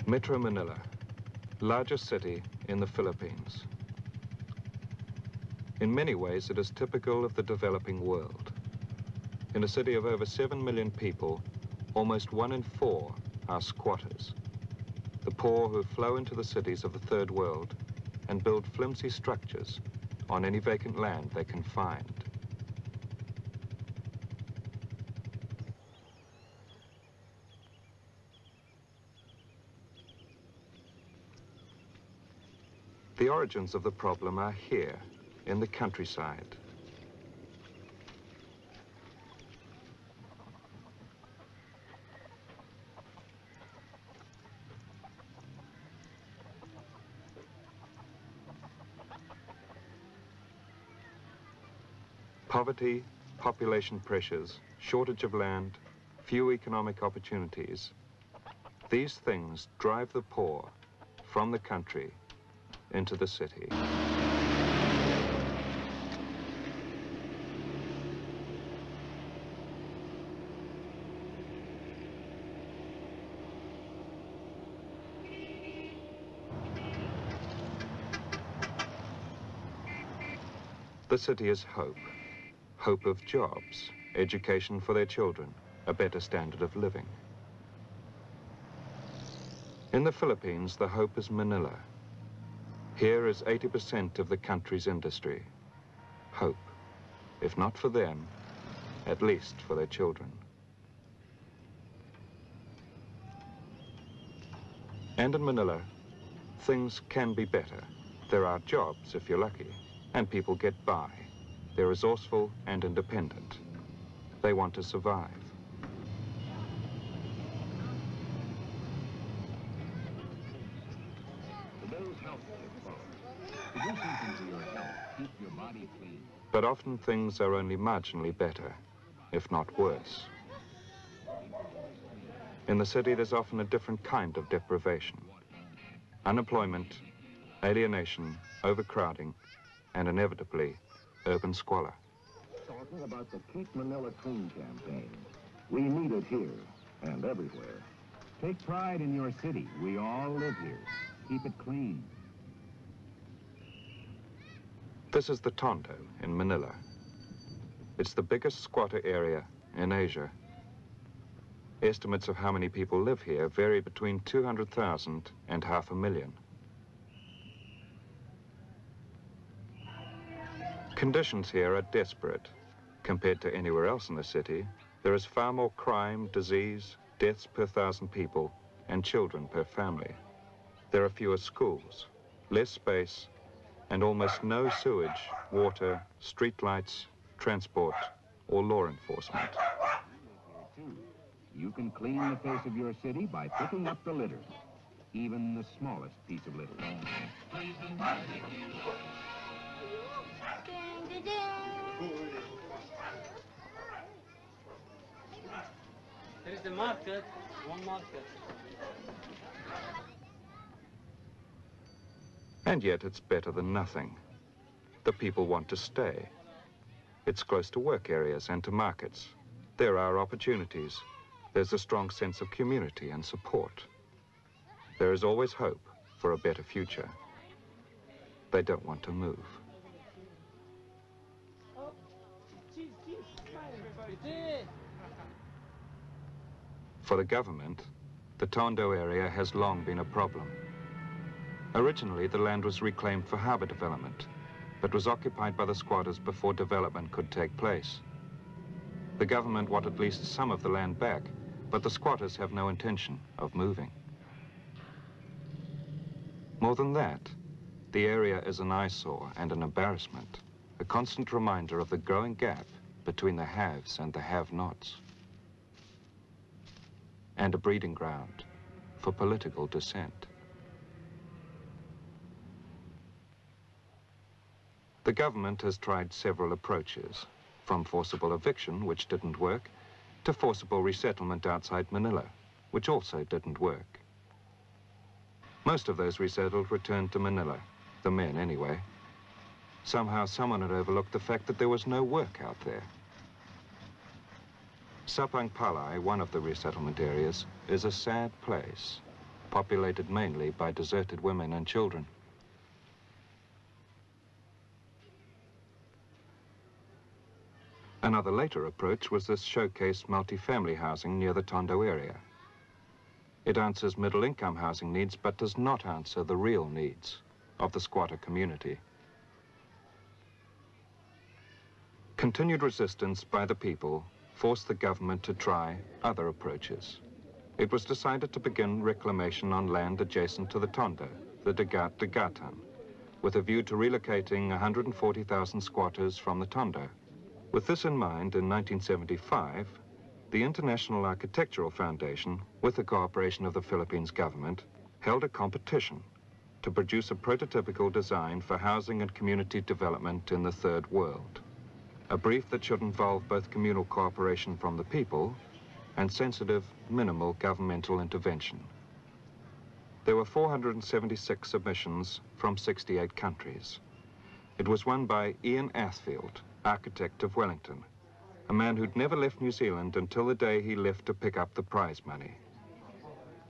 Metro Manila, largest city in the Philippines. In many ways, it is typical of the developing world. In a city of over 7 million people, almost 1 in 4 are squatters, the poor who flow into the cities of the third world and build flimsy structures on any vacant land they can find. The origins of the problem are here, in the countryside. Poverty, population pressures, shortage of land, few economic opportunities. These things drive the poor from the country into the city. The city is hope. Hope of jobs, education for their children, a better standard of living. In the Philippines, the hope is Manila. Here is 80% of the country's industry. Hope, if not for them, at least for their children. And in Manila, things can be better. There are jobs, if you're lucky, and people get by. They're resourceful and independent. They want to survive. But often things are only marginally better, if not worse. In the city, there's often a different kind of deprivation. Unemployment, alienation, overcrowding, and inevitably, urban squalor. Talking about the Keep Manila Clean campaign. We need it here and everywhere. Take pride in your city. We all live here. Keep it clean. This is the Tondo in Manila. It's the biggest squatter area in Asia. Estimates of how many people live here vary between 200,000 and 500,000. Conditions here are desperate. Compared to anywhere else in the city, there is far more crime, disease, deaths per 1,000 people, and children per family. There are fewer schools, less space, and almost no sewage, water, street lights, transport, or law enforcement. You can clean the face of your city by picking up the litter, even the smallest piece of litter. There's the market, one market. And yet it's better than nothing. The people want to stay. It's close to work areas and to markets. There are opportunities. There's a strong sense of community and support. There is always hope for a better future. They don't want to move. For the government, the Tondo area has long been a problem. Originally, the land was reclaimed for harbour development, but was occupied by the squatters before development could take place. The government want at least some of the land back, but the squatters have no intention of moving. More than that, the area is an eyesore and an embarrassment, a constant reminder of the growing gap between the haves and the have-nots, and a breeding ground for political dissent. The government has tried several approaches, from forcible eviction, which didn't work, to forcible resettlement outside Manila, which also didn't work. Most of those resettled returned to Manila, the men anyway. Somehow someone had overlooked the fact that there was no work out there. Sapang Palai, one of the resettlement areas, is a sad place. populated mainly by deserted women and children. Another later approach was this showcase multifamily housing near the Tondo area. It answers middle-income housing needs, but does not answer the real needs of the squatter community. Continued resistance by the people forced the government to try other approaches. It was decided to begin reclamation on land adjacent to the Tondo, the Degatan, with a view to relocating 140,000 squatters from the Tondo. With this in mind, in 1975, the International Architectural Foundation, with the cooperation of the Philippines government, held a competition to produce a prototypical design for housing and community development in the Third World. A brief that should involve both communal cooperation from the people and sensitive, minimal governmental intervention. There were 476 submissions from 68 countries. It was won by Ian Athfield, Architect of Wellington, a man who'd never left New Zealand until the day he left to pick up the prize money.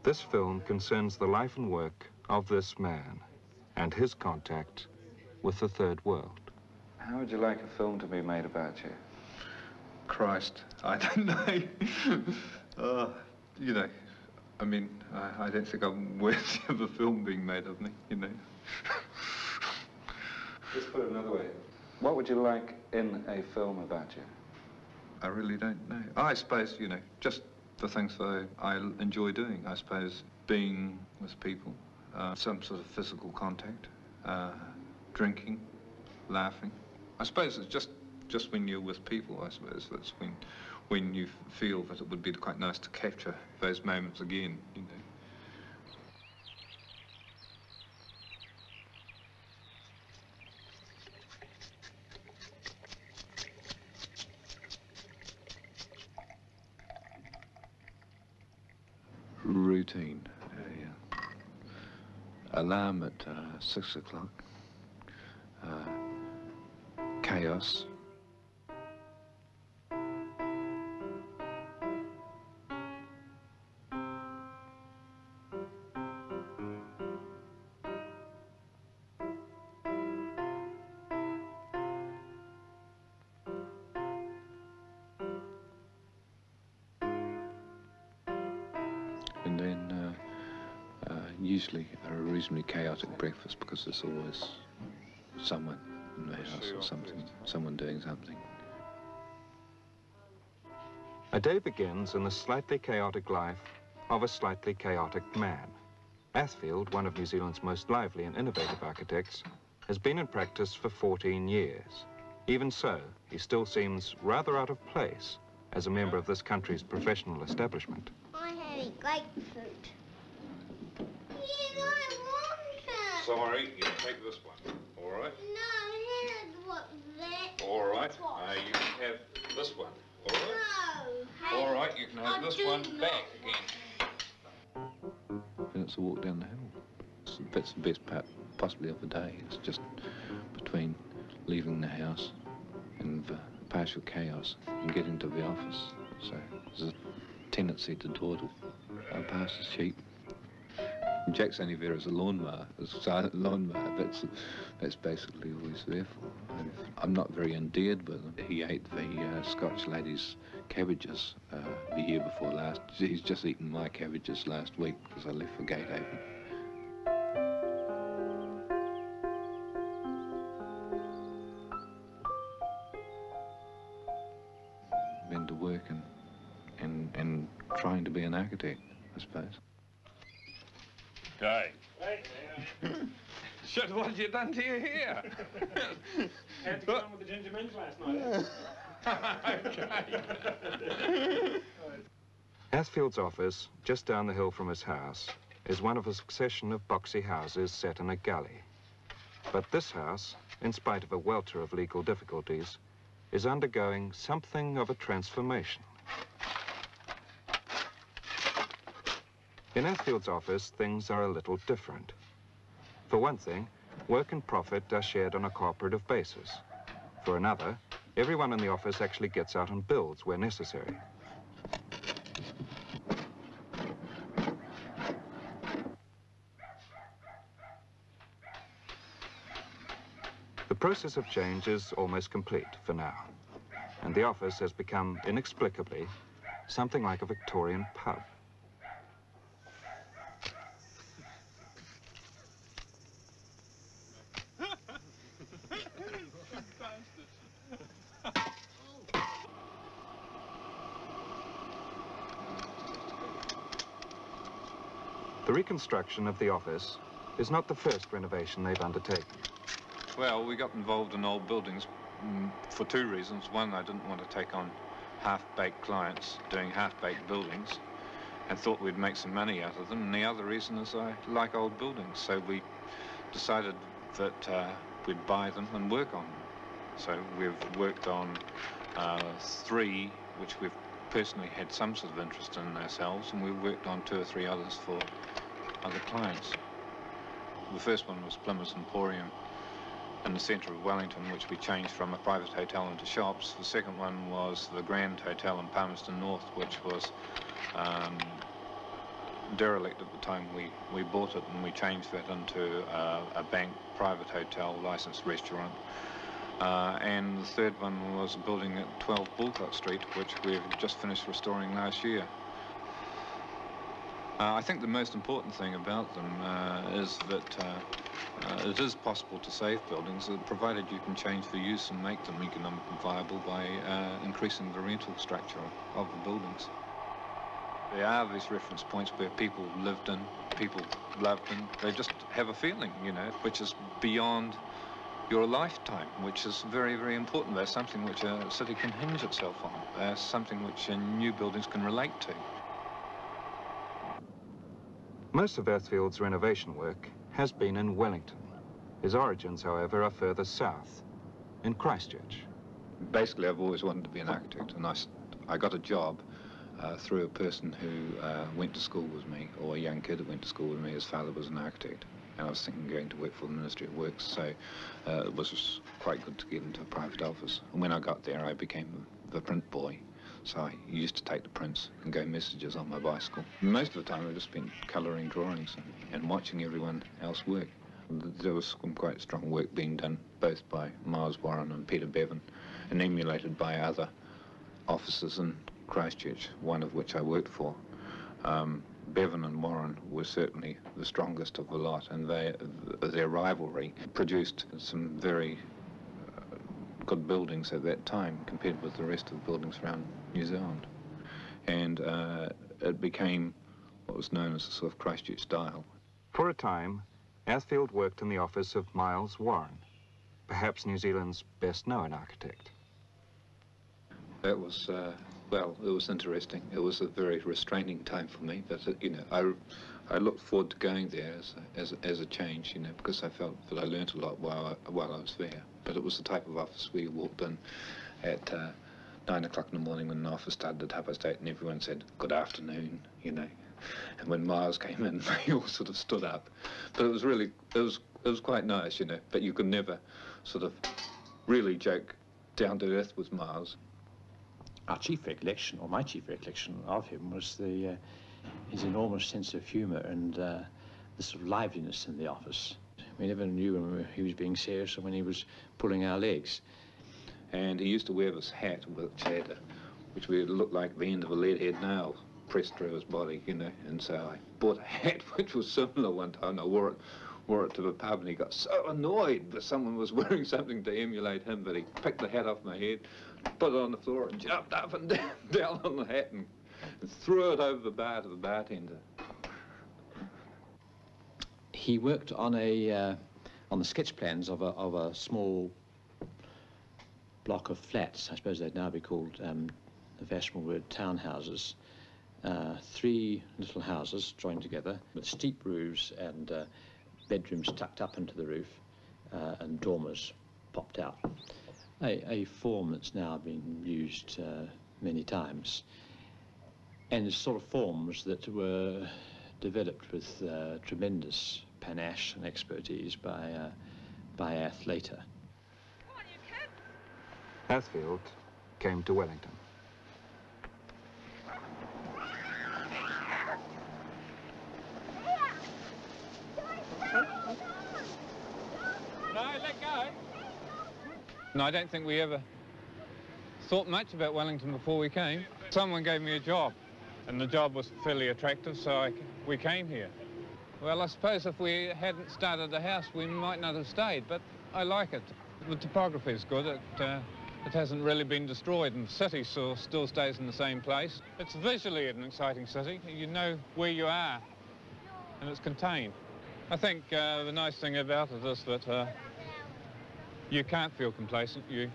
This film concerns the life and work of this man and his contact with the Third World. How would you like a film to be made about you? Christ, I don't know. You know, I mean, I don't think I'm worthy of a film being made of me, you know. Let's put it another way. What would you like in a film about you? I really don't know. I suppose, you know, just the things that I enjoy doing. I suppose being with people, some sort of physical contact, drinking, laughing. I suppose it's just when you're with people, I suppose that's when you feel that it would be quite nice to capture those moments again, you know. Routine, yeah. Alarm at 6 o'clock. Chaos. And then usually a reasonably chaotic breakfast because there's always someone in the house or something, someone doing something. A day begins in the slightly chaotic life of a slightly chaotic man. Athfield, one of New Zealand's most lively and innovative architects, has been in practice for 14 years. Even so, he still seems rather out of place as a member of this country's professional establishment. I'm having grapefruit. Yeah, I want it. Sorry, you take this one, all right? No, here's what that. All right, you can have this one, all right? No. All right, you can have this one back again. And it's a walk down the hill. That's the best part, possibly, of the day. It's just between leaving the house and the partial chaos and getting to the office. So there's a tendency to dawdle past the sheep. Jack's only there as a lawnmower, as a silent lawnmower. That's basically all he's there for. And I'm not very endeared with him. He ate the Scotch lady's cabbages the year before last. He's just eaten my cabbages last week because I left the gate open. Been to work and trying to be an architect, I suppose. Hey. Shit, what have you done to your hair? Had to get on with the ginger minge last night. Okay. Athfield's office, just down the hill from his house, is one of a succession of boxy houses set in a gully. But this house, in spite of a welter of legal difficulties, is undergoing something of a transformation. In Athfield's office, things are a little different. For one thing, work and profit are shared on a cooperative basis. For another, everyone in the office actually gets out and builds where necessary. process of change is almost complete for now, and the office has become inexplicably something like a Victorian pub. The reconstruction of the office is not the first renovation they've undertaken. Well, we got involved in old buildings for two reasons. One, I didn't want to take on half-baked clients doing half-baked buildings and thought we'd make some money out of them. And the other reason is I like old buildings, so we decided that we'd buy them and work on them. So we've worked on 3, which we've personally had some sort of interest in ourselves, and we've worked on 2 or 3 others for other clients. The first one was Plymouth Emporium in the centre of Wellington, which we changed from a private hotel into shops. The second one was the Grand Hotel in Palmerston North, which was derelict at the time we bought it, and we changed that into a bank, private hotel, licensed restaurant. And the third one was a building at 12 Bulcott Street, which we've just finished restoring last year. I think the most important thing about them is that it is possible to save buildings, provided you can change the use and make them economically viable by increasing the rental structure of the buildings. There are these reference points where people lived in, people loved in. They just have a feeling, you know, which is beyond your lifetime, which is very, very important. There's something which a city can hinge itself on. There's something which new buildings can relate to. Most of Athfield's renovation work has been in Wellington. His origins, however, are further south, in Christchurch. Basically, I've always wanted to be an architect, and I got a job through a person who went to school with me, or a young kid that went to school with me. His father was an architect, and I was thinking of going to work for the Ministry of Works, so it was quite good to get into a private office. And when I got there, I became the print boy. So I used to take the prints and go messages on my bicycle. Most of the time I just spent colouring drawings and watching everyone else work. There was some quite strong work being done both by Miles Warren and Peter Bevan, and emulated by other offices in Christchurch, one of which I worked for. Bevan and Warren were certainly the strongest of the lot, and their rivalry produced some very good buildings at that time compared with the rest of the buildings around New Zealand. And it became what was known as the sort of Christchurch style. For a time, Athfield worked in the office of Miles Warren, perhaps New Zealand's best-known architect. That was, well, it was interesting. It was a very restraining time for me, but, you know, I looked forward to going there as a change, you know, because I felt that I learnt a lot while I was there. But it was the type of office where you walked in at 9 o'clock in the morning when the office started at 8:30, and everyone said, "Good afternoon," you know. And when Miles came in, they all sort of stood up. But it was really, it was quite nice, you know, but you could never sort of really joke down to earth with Miles. Our chief recollection, or my chief recollection of him, was his enormous sense of humour and the sort of liveliness in the office. We never knew when he was being serious or when he was pulling our legs. And he used to wear this hat which looked like the end of a lead head nail pressed through his body, you know. And so I bought a hat which was similar one time, and I wore it to the pub, and he got so annoyed that someone was wearing something to emulate him that he picked the hat off my head, put it on the floor, and jumped up and down on the hat and threw it over the bar to the bartender. He worked on the sketch plans of a small block of flats. I suppose they'd now be called the fashionable word townhouses. 3 little houses joined together with steep roofs and bedrooms tucked up into the roof and dormers popped out. A form that's now been used many times, and it's sort of forms that were developed with tremendous panache and expertise by Ath later. Come on, you kid. Athfield came to Wellington. No, let go. And I don't think we ever thought much about Wellington before we came. Someone gave me a job, and the job was fairly attractive, so we came here. Well, I suppose if we hadn't started the house, we might not have stayed, but I like it. The topography is good. It hasn't really been destroyed, and the city still stays in the same place. It's visually an exciting city. You know where you are, and it's contained. I think the nice thing about it is that you can't feel complacent. You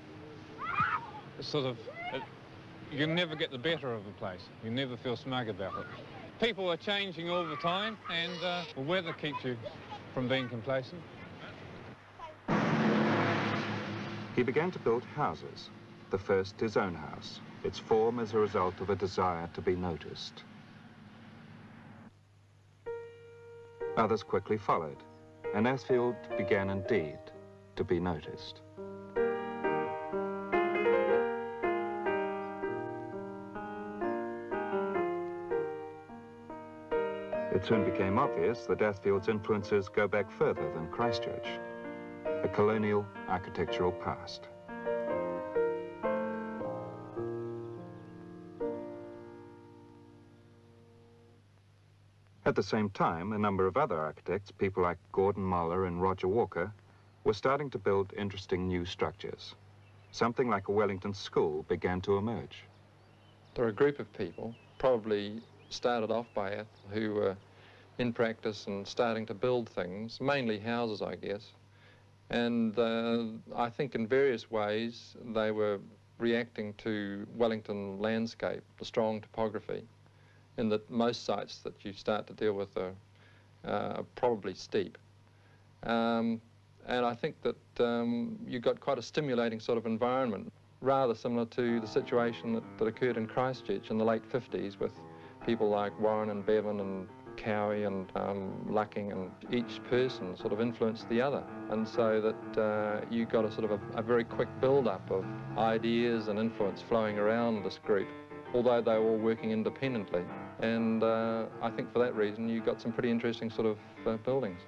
never get the better of the place. You never feel smug about it. People are changing all the time, and the weather keeps you from being complacent. He began to build houses. The first his own house, its form as a result of a desire to be noticed. Others quickly followed, and Athfield began indeed to be noticed. It soon became obvious that Athfield's influences go back further than Christchurch, a colonial architectural past. At the same time, a number of other architects, people like Gordon Moller and Roger Walker, were starting to build interesting new structures. Something like a Wellington school began to emerge. There are a group of people, probably started off by it, who were in practice and starting to build things, mainly houses, I guess. And I think in various ways they were reacting to Wellington landscape, the strong topography, in that most sites that you start to deal with are probably steep. And I think that you got quite a stimulating sort of environment, rather similar to the situation that occurred in Christchurch in the late 50s with people like Warren and Bevan and Cowie and Lucking, and each person sort of influenced the other. And so that you got a sort of a very quick build-up of ideas and influence flowing around this group, although they were all working independently. And I think for that reason you got some pretty interesting sort of buildings.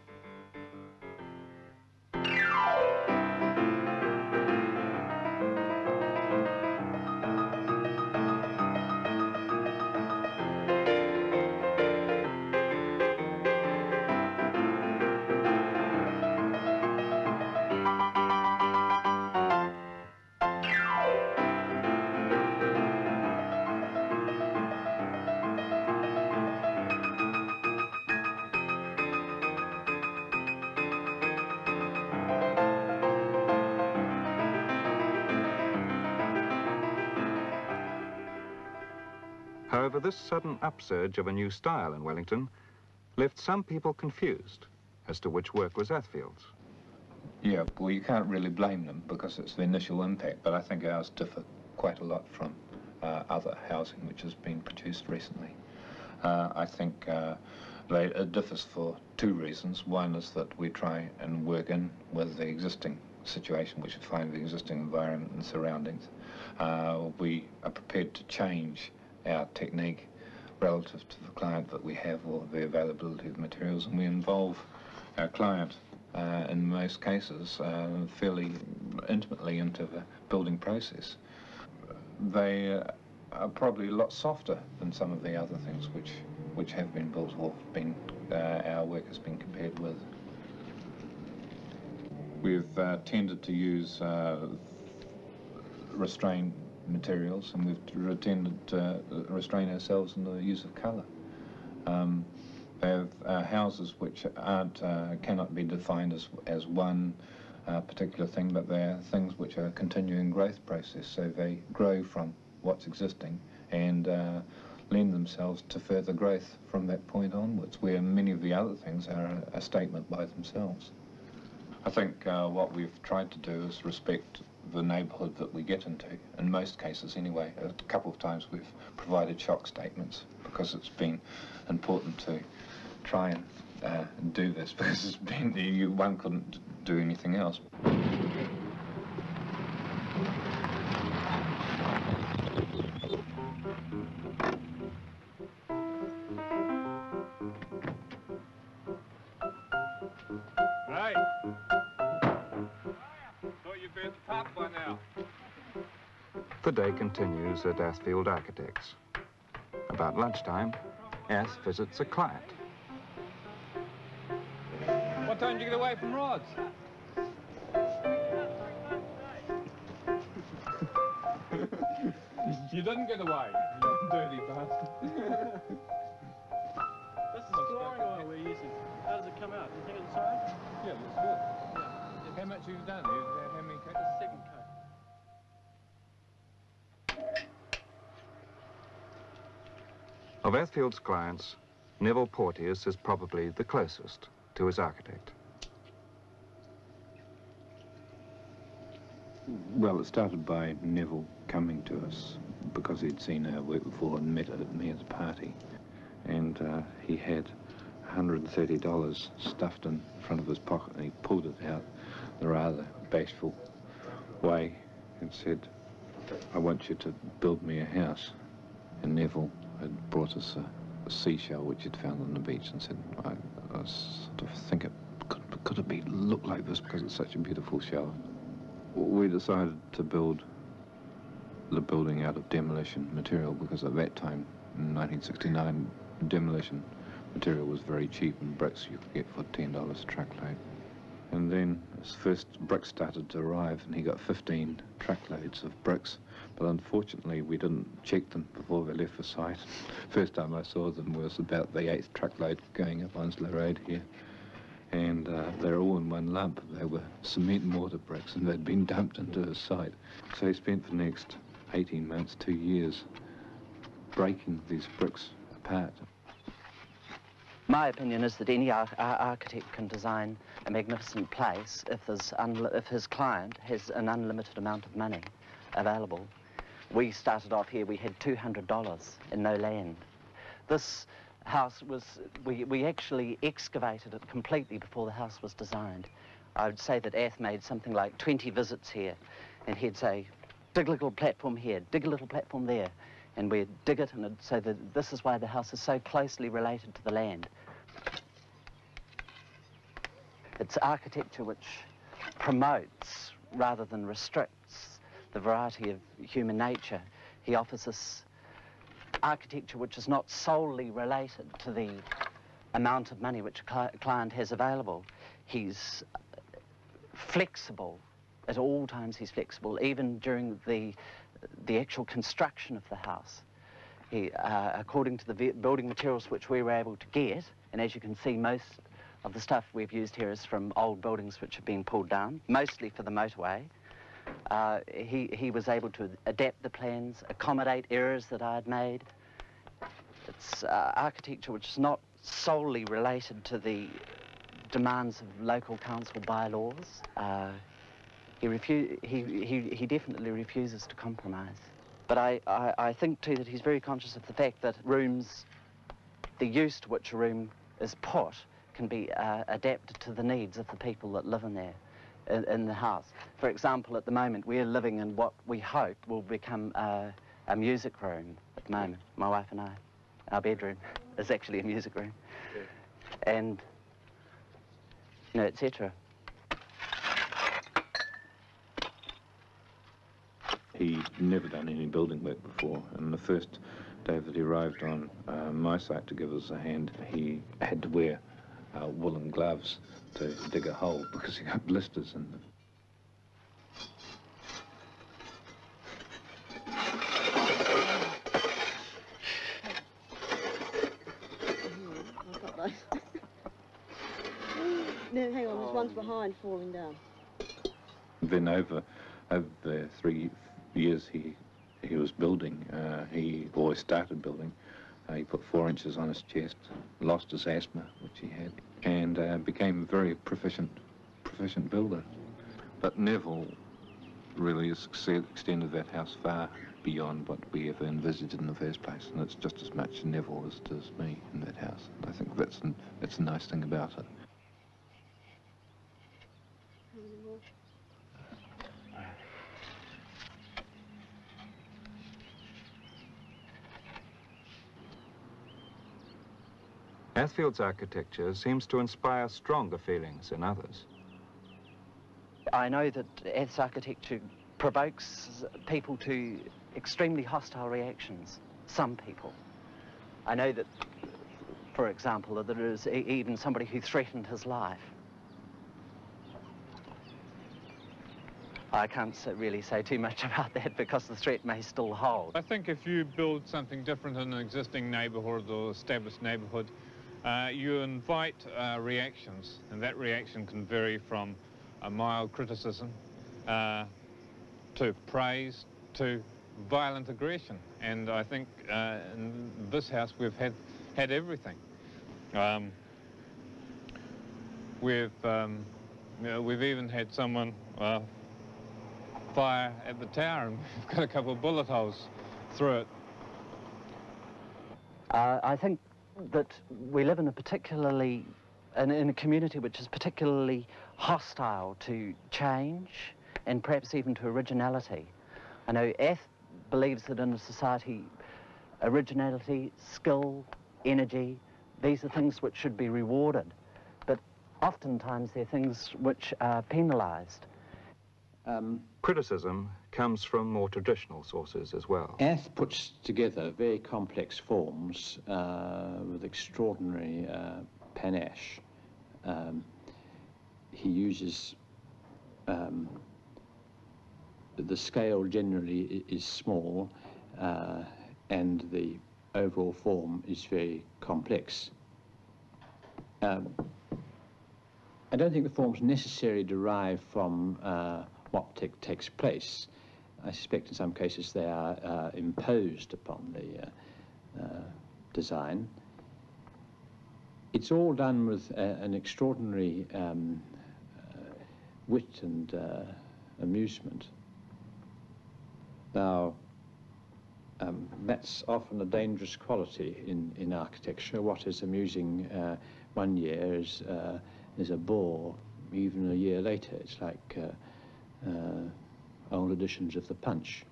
However, this sudden upsurge of a new style in Wellington left some people confused as to which work was Athfield's. Yeah, well, you can't really blame them because it's the initial impact, but I think ours differ quite a lot from other housing which has been produced recently. I think it differs for two reasons. One is that we try and work in with the existing situation, which we find the existing environment and surroundings. We are prepared to change our technique relative to the client that we have or the availability of materials, and we involve our client in most cases fairly intimately into the building process. They are probably a lot softer than some of the other things which have been built or been our work has been compared with. We've tended to use restrained materials, and we've tended to restrain ourselves in the use of colour. They have houses which cannot be defined as one particular thing, but they're things which are a continuing growth process, so they grow from what's existing and lend themselves to further growth from that point onwards, where many of the other things are a statement by themselves. I think what we've tried to do is respect the neighbourhood that we get into, in most cases anyway. A couple of times we've provided shock statements because it's been important to try and do this, because it's been, one couldn't do anything else. Right. Thought you'd be at the top by now. The day continues at Athfield Architects. About lunchtime, Ath visits a client. What time did you get away from rods? You didn't get away, you dirty bastard. This is flooring oil we're using. How does it come out? Do you think it's side? Yeah, looks good. Yeah. How much have you done? How many coats? The second coat. Of Athfield's clients, Neville Porteous is probably the closest to his architect. Well, it started by Neville coming to us because he'd seen our work before and met me at a party. And he had $130 stuffed in front of his pocket, and he pulled it out in a rather bashful way and said, "I want you to build me a house." And Neville had brought us a seashell which he'd found on the beach and said, I sort of think it could it look like this because it's such a beautiful shell. We decided to build the building out of demolition material because at that time, in 1969, demolition material was very cheap and bricks you could get for $10 a truckload. And then his first bricks started to arrive and he got 15 truckloads of bricks. But unfortunately, we didn't check them before they left the site. First time I saw them was about the 8th truckload going up Onslow Road here. And they're all in one lump. They were cement mortar bricks and they'd been dumped into the site. So he spent the next 18 months, 2 years, breaking these bricks apart. My opinion is that any architect can design a magnificent place if his client has an unlimited amount of money available. We started off here, we had $200 and no land. This house was, we actually excavated it completely before the house was designed. I would say that Ath made something like 20 visits here, and he'd say, dig a little platform here, dig a little platform there, and we'd dig it, and so that this is why the house is so closely related to the land. It's architecture which promotes rather than restricts the variety of human nature. He offers us architecture which is not solely related to the amount of money which a client has available. He's flexible. At all times he's flexible, even during the actual construction of the house. He, according to the building materials which we were able to get, and as you can see, most of the stuff we've used here is from old buildings which have been pulled down, mostly for the motorway. He was able to adapt the plans, accommodate errors that I'd made. It's architecture which is not solely related to the demands of local council bylaws. He definitely refuses to compromise. But I think too that he's very conscious of the fact that rooms, the use to which a room is put, can be adapted to the needs of the people that live in there, in the house. For example, at the moment, we're living in what we hope will become a music room at the moment, my wife and I. Our bedroom is actually a music room. Yeah. And, you know, etc. He'd never done any building work before, and the first day that he arrived on my site to give us a hand, he had to wear woolen gloves to dig a hole because he got blisters in them. No, hang on, there's one's behind falling down. Then over the 3 years he was building, he always started building. He put 4 inches on his chest, lost his asthma, which he had, and became a very proficient builder. But Neville really has extended that house far beyond what we ever envisaged in the first place, and it's just as much Neville as it is me in that house. And I think that's a nice thing about it. Athfield's architecture seems to inspire stronger feelings in others. I know that Ath's architecture provokes people to extremely hostile reactions, some people. I know that, for example, that there is even somebody who threatened his life. I can't really say too much about that because the threat may still hold. I think if you build something different in an existing neighbourhood or established neighbourhood, you invite reactions, and that reaction can vary from a mild criticism to praise to violent aggression. And I think in this house we've had everything. We've even had someone fire at the tower, and we've got a couple of bullet holes through it. I think that we live in in a community which is particularly hostile to change and perhaps even to originality. I know Ath believes that in a society, originality, skill, energy, these are things which should be rewarded, but oftentimes they're things which are penalised. Criticism comes from more traditional sources as well. Ath puts together very complex forms with extraordinary panache. He uses the scale generally is small and the overall form is very complex. I don't think the forms necessarily derive from what takes place. I suspect in some cases they are imposed upon the design. It's all done with an extraordinary wit and amusement. Now, that's often a dangerous quality in architecture. What is amusing one year is a bore even a year later. It's like old editions of the Punch.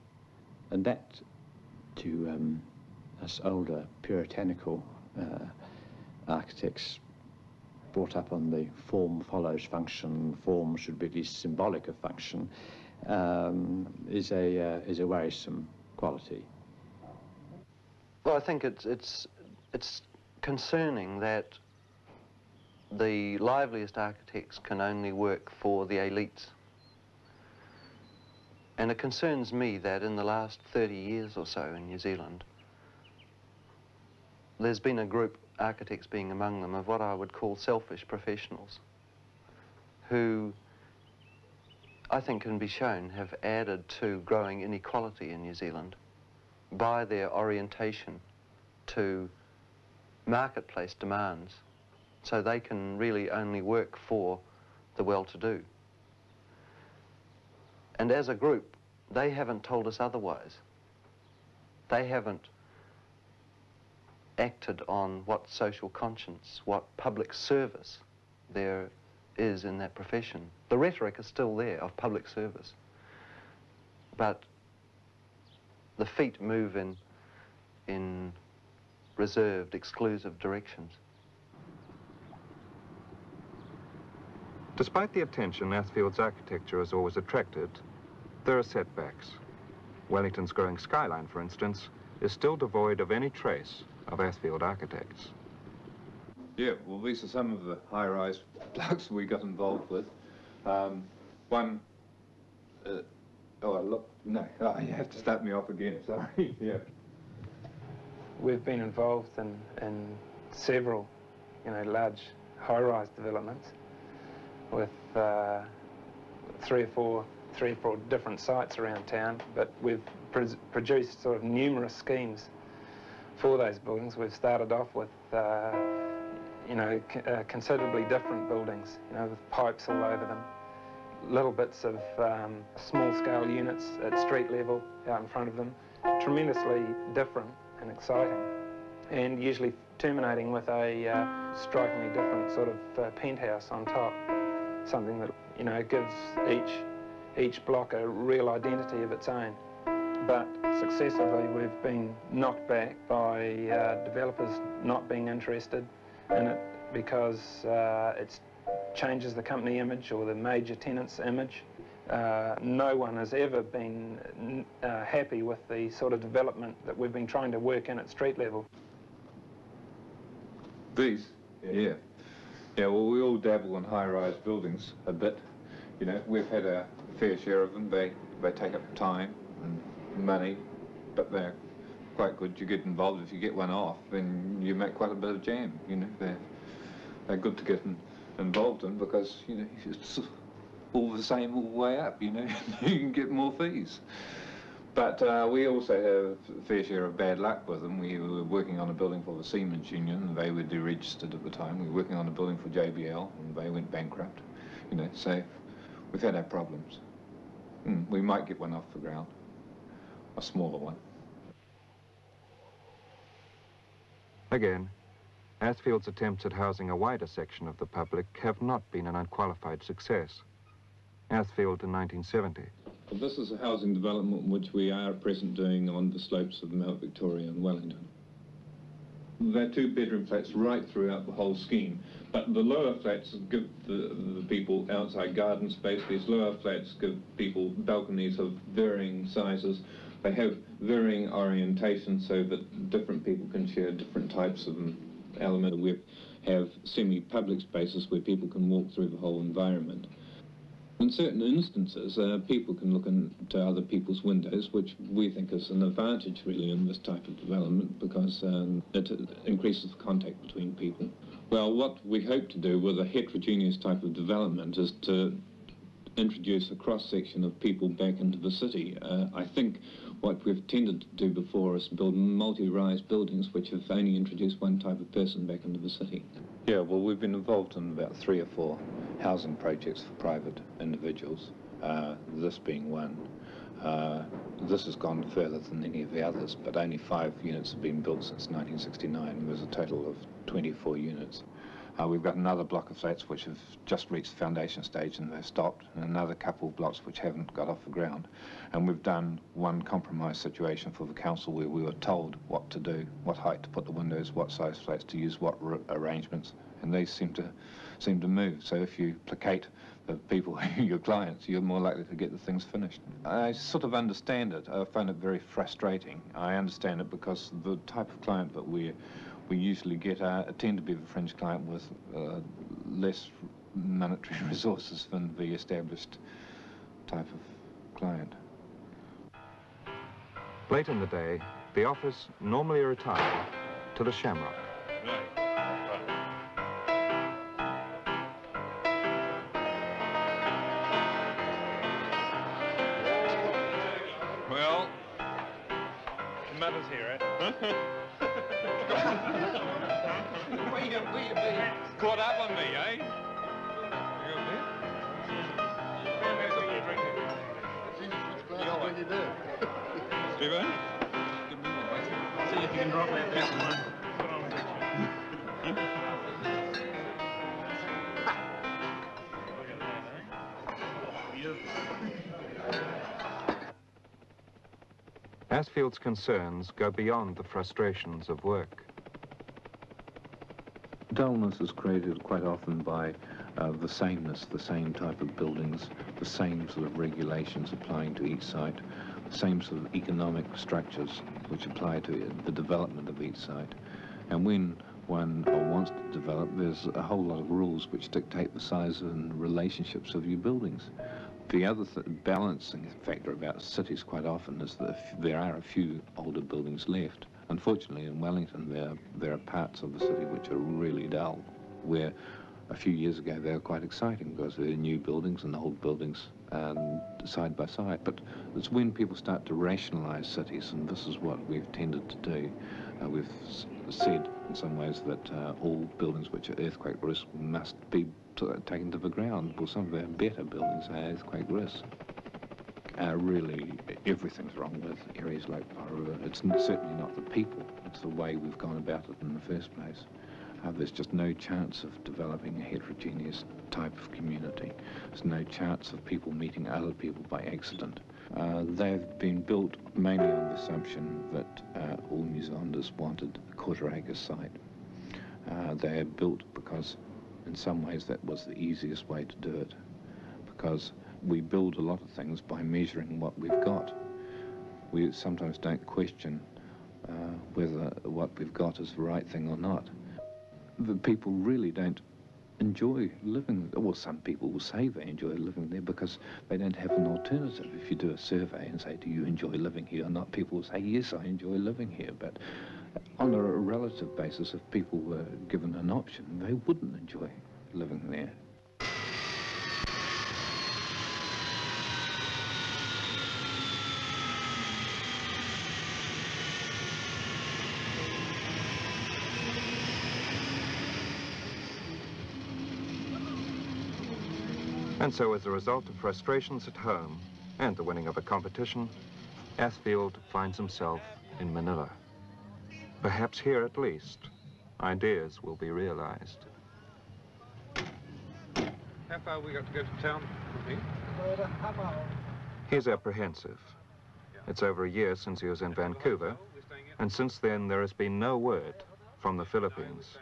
And that, to us older puritanical architects brought up on the form follows function, form should be at least symbolic of function, is a worrisome quality. Well, I think it's concerning that the liveliest architects can only work for the elites. And it concerns me that in the last 30 years or so in New Zealand, there's been a group, architects being among them, of what I would call selfish professionals who I think can be shown have added to growing inequality in New Zealand by their orientation to marketplace demands, so they can really only work for the well-to-do. And as a group, they haven't told us otherwise. They haven't acted on what social conscience, what public service there is in that profession. The rhetoric is still there of public service, but the feet move in reserved, exclusive directions. Despite the attention Athfield's architecture has always attracted, there are setbacks. Wellington's growing skyline, for instance, is still devoid of any trace of Athfield architects. Yeah, well, these are some of the high-rise blocks we got involved with. One, oh, look, no, oh, you have to start me off again, sorry, yeah. We've been involved in several, large high-rise developments with three or four different sites around town, but we've produced sort of numerous schemes for those buildings. We've started off with, considerably different buildings, with pipes all over them, little bits of small-scale units at street level out in front of them, tremendously different and exciting, and usually terminating with a strikingly different sort of penthouse on top, something that, gives each block a real identity of its own. But successively we've been knocked back by developers not being interested in it because it changes the company image or the major tenant's image, No one has ever been happy with the sort of development that we've been trying to work in at street level. These? Yeah. Yeah, well, we all dabble in high-rise buildings a bit. You know, we've had a fair share of them. They take up time and money, but they're quite good. You get involved. If you get one off, then you make quite a bit of jam. You know, they're good to get involved in because, you know, it's all the same all the way up, you know. You can get more fees. But we also have a fair share of bad luck with them. We were working on a building for the Seamen's Union, and they were deregistered at the time. We were working on a building for JBL, and they went bankrupt. You know, so we've had our problems. We might get one off the ground, a smaller one. Again, Athfield's attempts at housing a wider section of the public have not been an unqualified success. Athfield in 1970. This is a housing development which we are at present doing on the slopes of Mount Victoria in Wellington. They're two-bedroom flats right throughout the whole scheme, but the lower flats give the people outside garden space. These lower flats give people balconies of varying sizes. They have varying orientations so that different people can share different types of element. We have semi-public spaces where people can walk through the whole environment. In certain instances, people can look into other people's windows, which we think is an advantage really in this type of development because it increases contact between people. Well, what we hope to do with a heterogeneous type of development is to introduce a cross-section of people back into the city. I think what we've tended to do before is build multi-rise buildings which have only introduced one type of person back into the city. Yeah, well, we've been involved in about 3 or 4 housing projects for private individuals, this being one. This has gone further than any of the others, but only 5 units have been built since 1969. There's a total of 24 units. We've got another block of flats which have just reached the foundation stage and they've stopped, and another couple of blocks which haven't got off the ground. And we've done one compromise situation for the council where we were told what to do, what height to put the windows, what size flats to use, what arrangements, and they seem to move. So if you placate the people, your clients, you're more likely to get the things finished. I sort of understand it. I find it very frustrating. I understand it because the type of client that we usually get tend to be the fringe client with less monetary resources than the established type of client. Late in the day, the office normally retired to the Shamrock. Well, mother's here, eh? Where you been? Caught up on me, eh? You got a beer? What do you do? Steve-O? See if you can drop that back one. Athfield's concerns go beyond the frustrations of work. Dullness is created quite often by the sameness, the same type of buildings, the same sort of regulations applying to each site, the same sort of economic structures which apply to the development of each site. And when one wants to develop, there's a whole lot of rules which dictate the size and relationships of your buildings. The other balancing factor about cities quite often is that there are a few older buildings left. Unfortunately, in Wellington, there are parts of the city which are really dull, where a few years ago they were quite exciting because there are new buildings and old buildings side by side. But it's when people start to rationalise cities, and this is what we've tended to do. We've said, in some ways, that all buildings which are earthquake risk must be taken to the ground. Well, some of our better buildings are earthquake risk. Really, everything's wrong with areas like Parua. It's certainly not the people, it's the way we've gone about it in the first place. There's just no chance of developing a heterogeneous type of community. There's no chance of people meeting other people by accident. They've been built mainly on the assumption that all New Zealanders wanted a quarter-acre site. They are built because, in some ways, that was the easiest way to do it, because We build a lot of things by measuring what we've got. We sometimes don't question whether what we've got is the right thing or not. The people really don't enjoy living, well, some people will say they enjoy living there because they don't have an alternative. If you do a survey and say, do you enjoy living here or not, people will say, yes, I enjoy living here. But on a relative basis, if people were given an option, they wouldn't enjoy living there. And so, as a result of frustrations at home and the winning of a competition, Athfield finds himself in Manila. Perhaps here, at least, ideas will be realized. How far we got to go to town from here? He's apprehensive. It's over a year since he was in Vancouver, and since then there has been no word from the Philippines.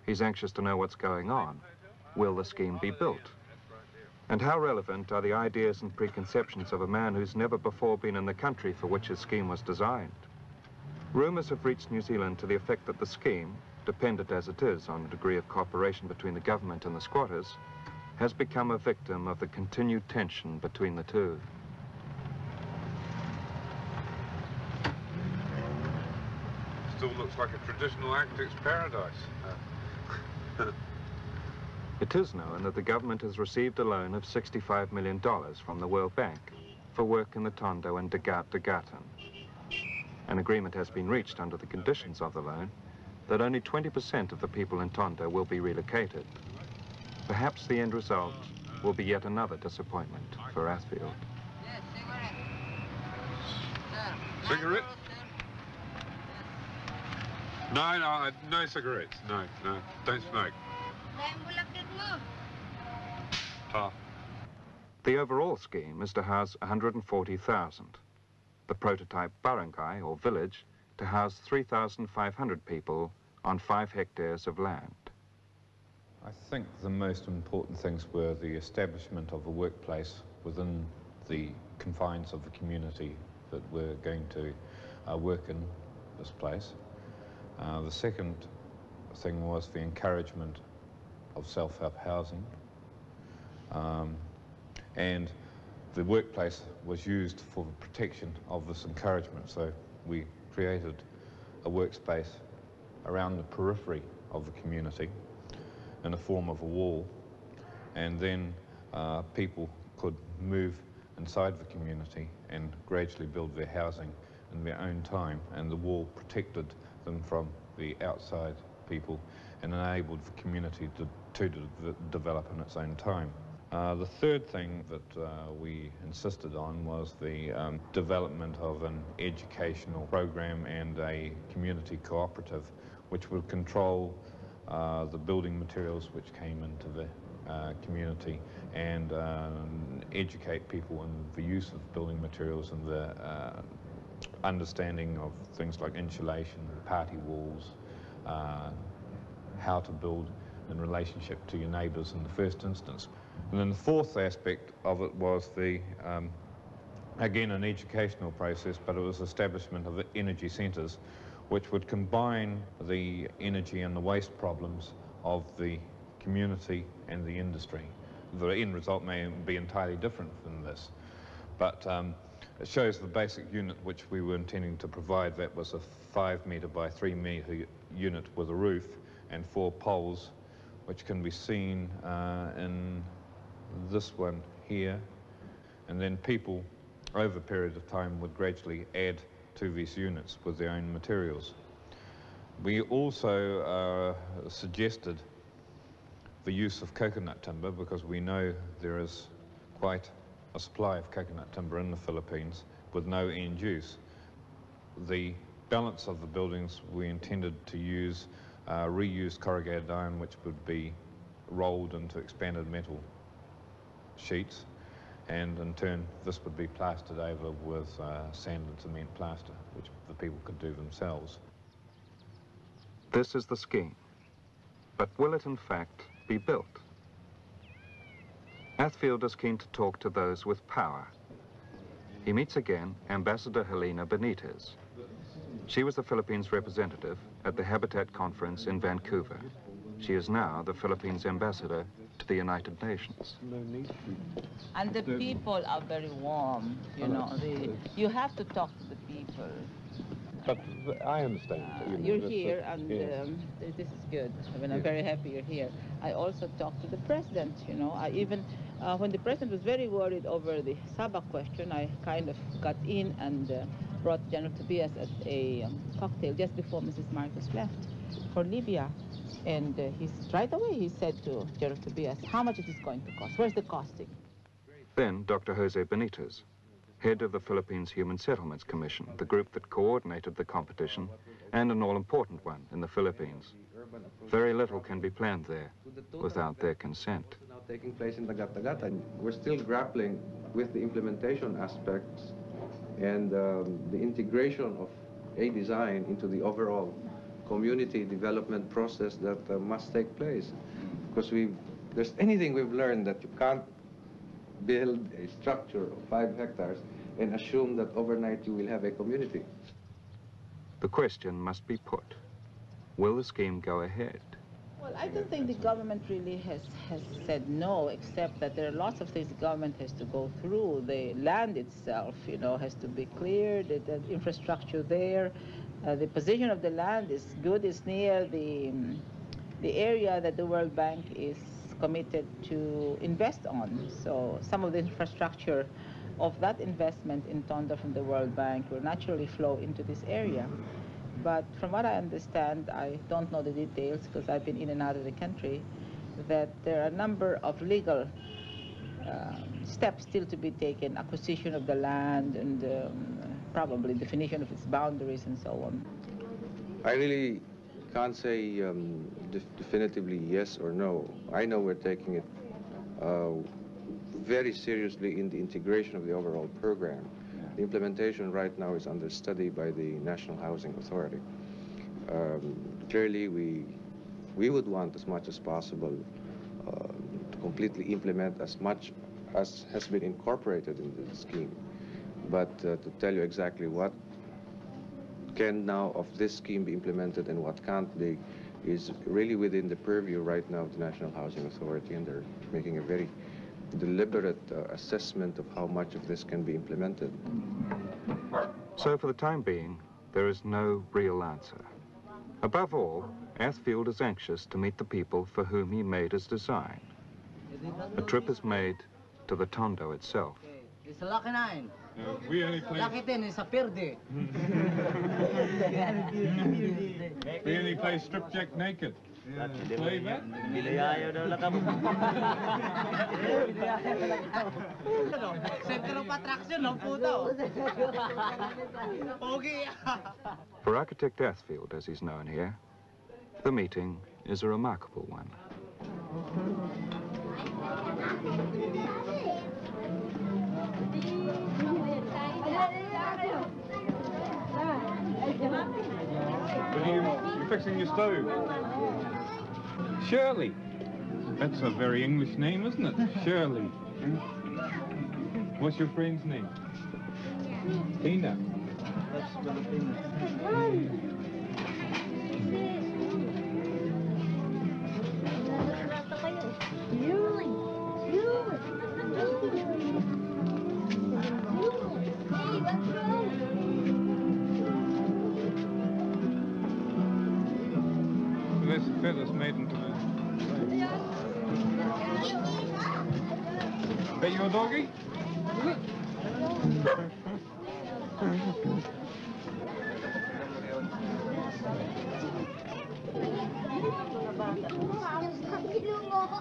He's anxious to know what's going on. Will the scheme be built? And how relevant are the ideas and preconceptions of a man who's never before been in the country for which his scheme was designed? Rumours have reached New Zealand to the effect that the scheme, dependent as it is on a degree of cooperation between the government and the squatters, has become a victim of the continued tension between the two. Still looks like a traditional architect's paradise. It is known that the government has received a loan of $65 million from the World Bank for work in the Tondo and Dagatan. An agreement has been reached under the conditions of the loan that only 20% of the people in Tondo will be relocated. Perhaps the end result will be yet another disappointment for Athfield. Cigarettes? No, no cigarettes. No, don't smoke. The overall scheme is to house 140,000. The prototype barangay, or village, to house 3,500 people on 5 hectares of land. I think the most important things were the establishment of a workplace within the confines of the community that we're going to work in this place. The second thing was the encouragement of self-help housing. And the workplace was used for the protection of this encouragement, so we created a workspace around the periphery of the community in the form of a wall, and then people could move inside the community and gradually build their housing in their own time, and the wall protected them from the outside people and enabled the community to develop in its own time. The third thing that we insisted on was the development of an educational program and a community cooperative which would control the building materials which came into the community and educate people in the use of building materials and the understanding of things like insulation, party walls, how to build in relationship to your neighbours in the first instance. And then the fourth aspect of it was the, again, an educational process, but it was establishment of energy centres which would combine the energy and the waste problems of the community and the industry. The end result may be entirely different from this, but it shows the basic unit which we were intending to provide. That was a 5 metre by 3 metre unit with a roof and 4 poles, which can be seen in this one here. And then people, over a period of time, would gradually add to these units with their own materials. We also suggested the use of coconut timber because we know there is quite a supply of coconut timber in the Philippines with no end use. The balance of the buildings we intended to use reused corrugated iron, which would be rolled into expanded metal sheets, and in turn this would be plastered over with sand and cement plaster, which the people could do themselves. This is the scheme, but will it in fact be built? Athfield is keen to talk to those with power. He meets again Ambassador Helena Benitez. She was the Philippines representative at the Habitat Conference in Vancouver. She is now the Philippines ambassador to the United Nations. And the people are very warm, you know. You have to talk to the people. But I understand. You're here, and this is good. I mean, I'm very happy you're here. I also talked to the president, you know. I even, when the president was very worried over the Sabah question, I kind of got in and brought General Tobias at a cocktail just before Mrs. Marcos left for Libya. And right away he said to General Tobias, how much it is going to cost? Where's the costing? Then Dr. Jose Benitez, head of the Philippines Human Settlements Commission, the group that coordinated the competition, and an all-important one in the Philippines. Very little can be planned there without their consent. Now taking place in Tagat-Tagat, and we're still grappling with the implementation aspects and the integration of a design into the overall community development process that must take place. Because there's anything we've learned that you can't build a structure of 5 hectares and assume that overnight you will have a community. The question must be put. Will the scheme go ahead? Well, I don't think the government really has said no, except that there are lots of things the government has to go through. The land itself, you know, has to be cleared, the infrastructure there. The position of the land is good. It's near the area that the World Bank is committed to invest on. So some of the infrastructure of that investment in Tondo from the World Bank will naturally flow into this area. But from what I understand, I don't know the details because I've been in and out of the country, that there are a number of legal steps still to be taken, acquisition of the land and probably definition of its boundaries and so on. I really can't say definitively yes or no. I know we're taking it very seriously in the integration of the overall program. The implementation right now is under study by the National Housing Authority. Clearly, we would want as much as possible to completely implement as much as has been incorporated into the scheme. But to tell you exactly what can now of this scheme be implemented and what can't be is really within the purview right now of the National Housing Authority, and they're making a very deliberate assessment of how much of this can be implemented. So for the time being, there is no real answer. Above all, Athfield is anxious to meet the people for whom he made his design. A trip is made to the Tondo itself. It's a lucky 9. We only play... Lucky 10 is a perde. We only play stripjack naked. Play that? For Architect Athfield, as he's known here, the meeting is a remarkable one. You're fixing your stove. Shirley. That's a very English name, isn't it? Shirley. What's your friend's name? Tina. That's Filipino. So there's the feathers made into the... That your doggy?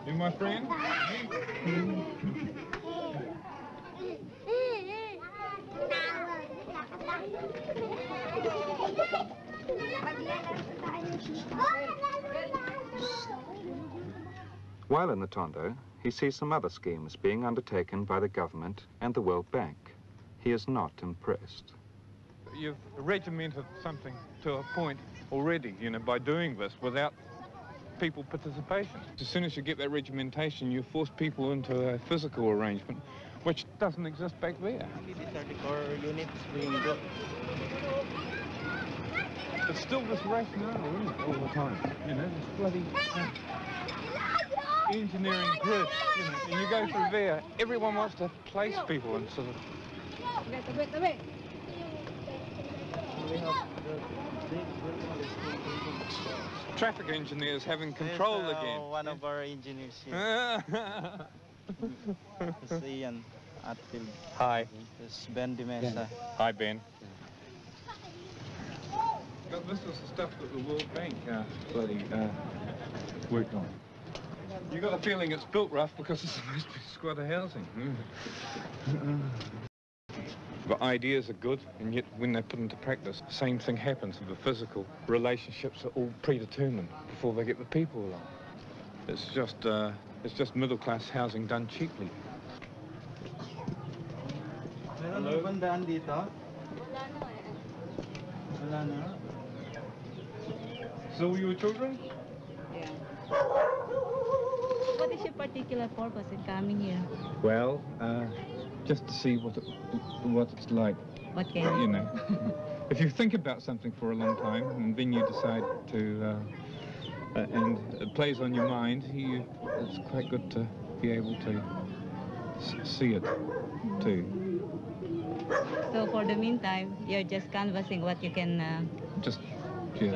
You my friend? While in the Tondo, he sees some other schemes being undertaken by the government and the World Bank. He is not impressed. You've regimented something to a point already, you know, by doing this without people participation. As soon as you get that regimentation, you force people into a physical arrangement, which doesn't exist back there. These are the core units being built. It's still this rationale, isn't it, all the time? You know, this bloody engineering grid, you know, and you go through there, everyone wants to place people and sort of... Traffic engineers having control again. One of our engineers here. This is Ian Athfield. Hi. This is Ben Dimesa. Hi, Ben. But this is the stuff that the World Bank worked on. You got a feeling it's built rough because it's supposed to be squatter housing. The ideas are good, and yet when they're put into practice, the same thing happens. The physical relationships are all predetermined before they get the people along. It's just middle-class housing done cheaply. Hello. Bandaan dito? Wala na. So your children? Yeah. What is your particular purpose in coming here? Well, just to see what it's like. What can you know? If you think about something for a long time and then you decide to, and it plays on your mind, it's quite good to be able to see it too. So for the meantime, you're just canvassing what you can... Just thinking.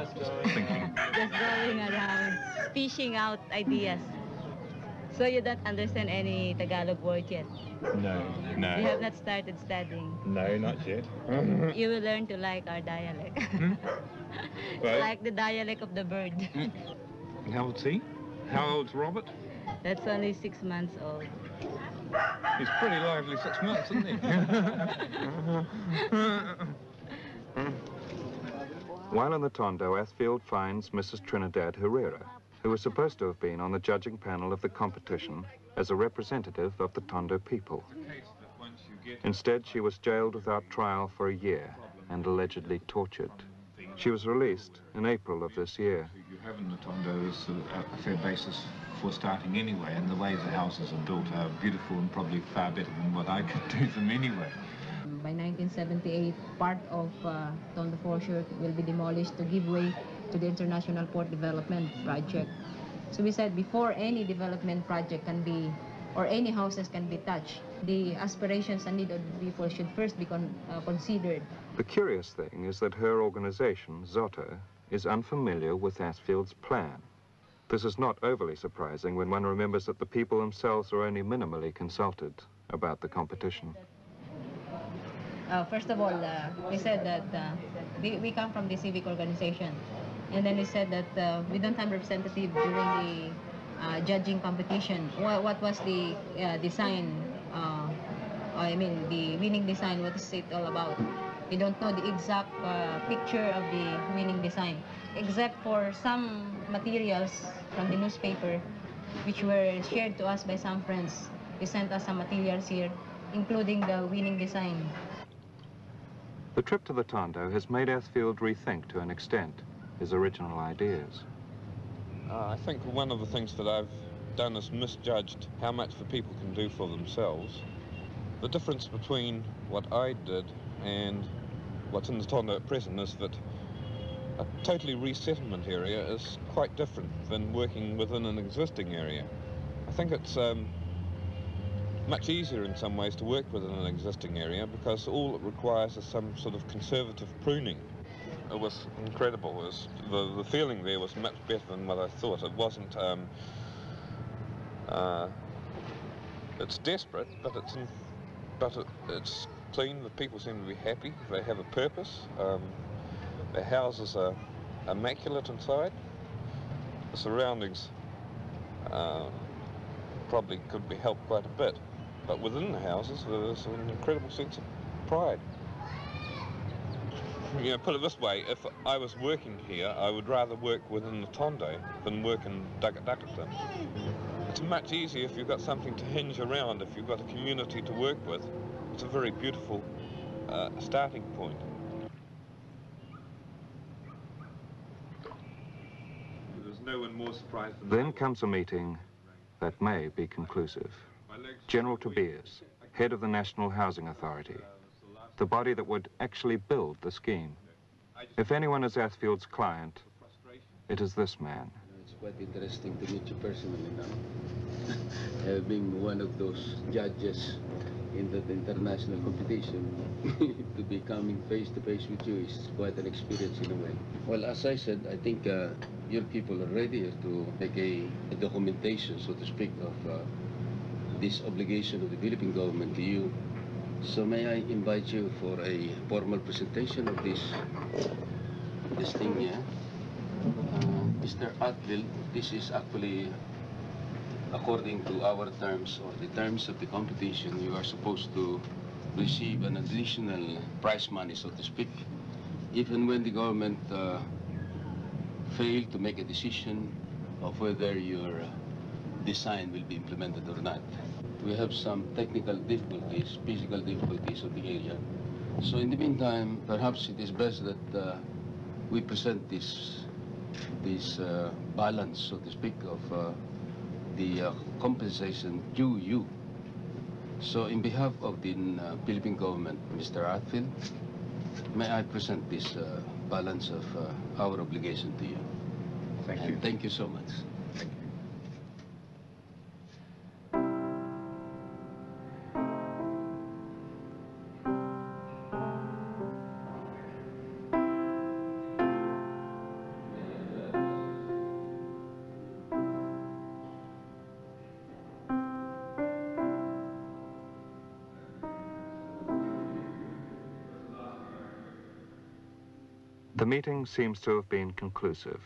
Just going around, fishing out ideas. So you don't understand any Tagalog word yet? No. You have not started studying? No, not yet. You will learn to like our dialect. Right. Like the dialect of the bird. And how old's he? How old's Robert? That's only 6 months old. He's pretty lively 6 months, isn't he? While in the Tondo, Athfield finds Mrs. Trinidad Herrera, who was supposed to have been on the judging panel of the competition as a representative of the Tondo people. Instead, she was jailed without trial for a year and allegedly tortured. She was released in April of this year. You have in the Tondo is a fair basis for starting anyway, and the way the houses are built are beautiful and probably far better than what I could do them anyway. By 1978, part of Tondo Foreshore will be demolished to give way to the International Port Development Project. So we said before any development project can be, or any houses can be touched, the aspirations and needs of the people should first be considered. The curious thing is that her organization, Zotto, is unfamiliar with Athfield's plan. This is not overly surprising when one remembers that the people themselves are only minimally consulted about the competition. First of all, we said that we come from the civic organization. And then we said that we don't have representative during the judging competition. What was the design, I mean the winning design, what is it all about? We don't know the exact picture of the winning design, except for some materials from the newspaper which were shared to us by some friends. They sent us some materials here, including the winning design. The trip to the Tondo has made Athfield rethink to an extent his original ideas. I think one of the things that I've done is misjudged how much the people can do for themselves. The difference between what I did and what's in the Tondo at present is that a totally resettlement area is quite different than working within an existing area. I think it's much easier in some ways to work within an existing area because all it requires is some sort of conservative pruning. It was incredible. It was, the feeling there was much better than what I thought. It wasn't, it's desperate, but it's clean. The people seem to be happy. They have a purpose. Their houses are immaculate inside. The surroundings probably could be helped quite a bit, but within the houses there's an incredible sense of pride. You know, put it this way, if I was working here, I would rather work within the Tondo than work in Dugatdugaton. It's much easier if you've got something to hinge around, if you've got a community to work with. It's a very beautiful starting point. There's no one Then comes a meeting that may be conclusive. General Tobias, head of the National Housing Authority, the body that would actually build the scheme. If anyone is Athfield's client, it is this man. It's quite interesting to meet you personally now. Being one of those judges in the international competition, to be coming face to face with you is quite an experience in a way. Well, as I said, I think your people are ready to make a documentation, so to speak, of this obligation of the Philippine government to you. So may I invite you for a formal presentation of this thing here. Mr. Athfield, this is actually, according to our terms or the terms of the competition, you are supposed to receive an additional prize money, so to speak, even when the government failed to make a decision of whether your design will be implemented or not. We have some technical difficulties, physical difficulties of the area. So in the meantime, perhaps it is best that we present this balance, so to speak, of the compensation due you. So in behalf of the Philippine government, Mr. Athfield, may I present this balance of our obligation to you. Thank you. And thank you so much. Thank you. The meeting seems to have been conclusive.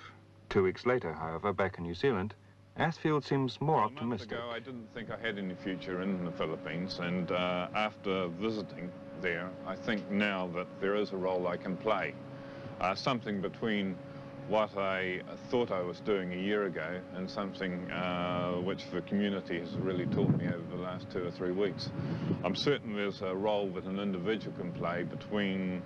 2 weeks later, however, back in New Zealand, Athfield seems more optimistic. A month ago, I didn't think I had any future in the Philippines, and after visiting there, I think now that there is a role I can play. Something between what I thought I was doing a year ago and something which the community has really taught me over the last 2 or 3 weeks. I'm certain there's a role that an individual can play between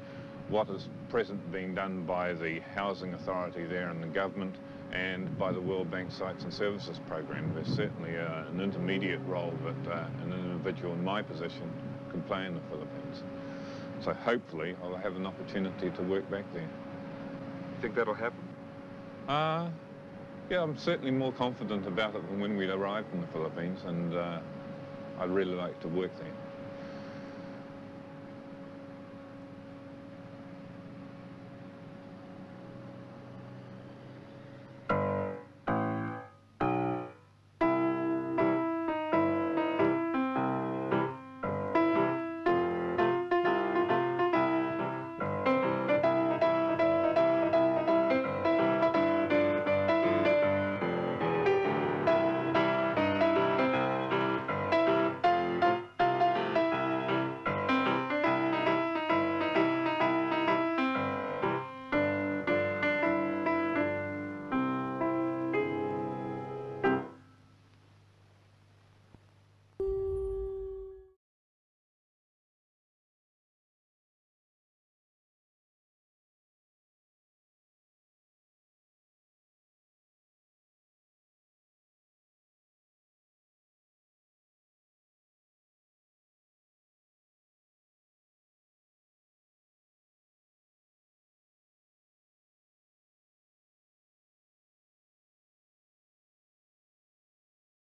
what is present being done by the Housing Authority there and the government and by the World Bank Sites and Services Program. There's certainly an intermediate role that an individual in my position can play in the Philippines. So hopefully I'll have an opportunity to work back there. Think that'll happen? Yeah, I'm certainly more confident about it than when we arrived in the Philippines, and I'd really like to work there.